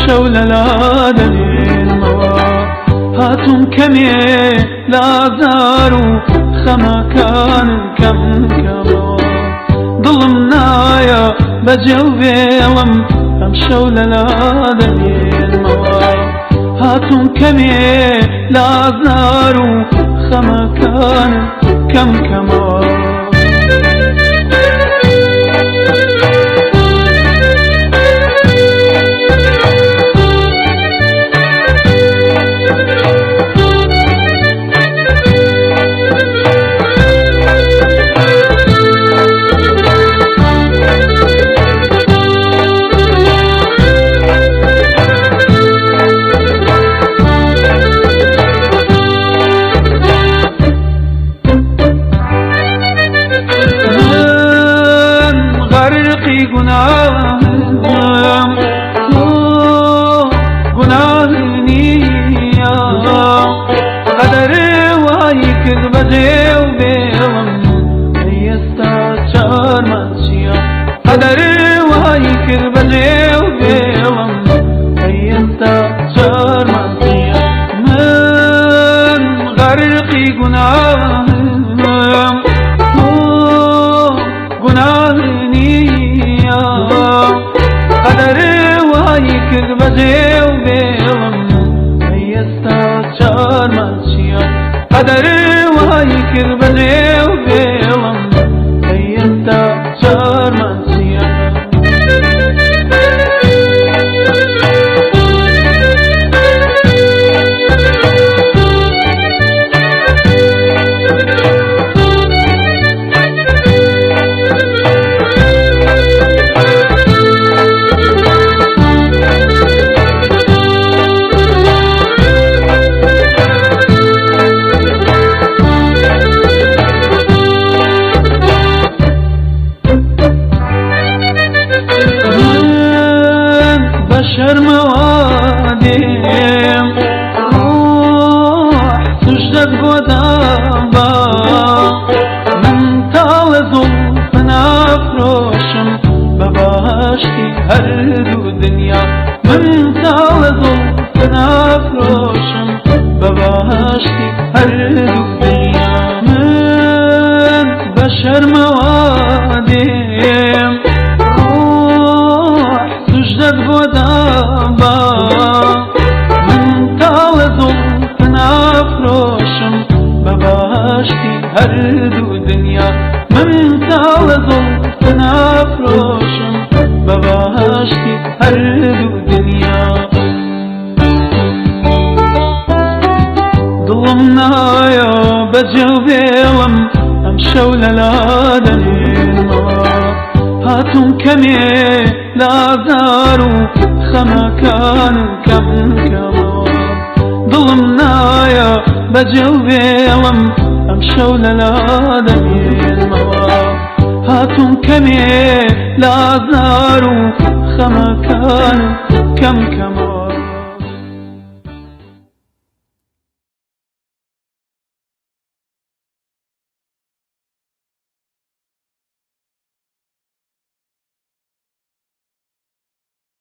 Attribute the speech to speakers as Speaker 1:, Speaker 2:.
Speaker 1: شەو لەلا دەنێنمەوە هاتووم کەمێ لازار و خەمەکانم کەم کەمەوە دڵم نایە بەجێ و بێڵم ئەم شەو لەلا دەنێنمەوە هاتووم کەمێ لازار و خەمەکانم کەم کەمەوە قدر وای کرد بەجێ و بێڵم ئەیستا شەرمەندیە من غەرقی گوناهم گوناهی نییە قدر وای کرد بەجێ و بێڵم ئەیستا شەرمەندیە قدر وای کرد بەجێ و بێڵم ئەیستا شەرمەندیە شرموادیم روح سجدت بودابا من تال زلف نفروشم بباشتی هر دو دنیا من تال زلف نفروشم بباشتی هر دو دنیا من بشرموادیم روح سجدت بودابا من تال زلف نفروشم بباشتی هر دو دنیا من تال زلف نفروشم بباشتی هر دو دنیا دڵم نایە بەجێ و بێڵم ئەم شەو لەلا دەنێنمەوە هاتووم کەمێ لازار و خەمەکانم کەم کەمەوە دڵم نایە بەجێ و بێڵم ئەم شەو لەلا دەنێنمەوە هاتووم کەمێ لازار و خەمەکانم کەم کەمەوە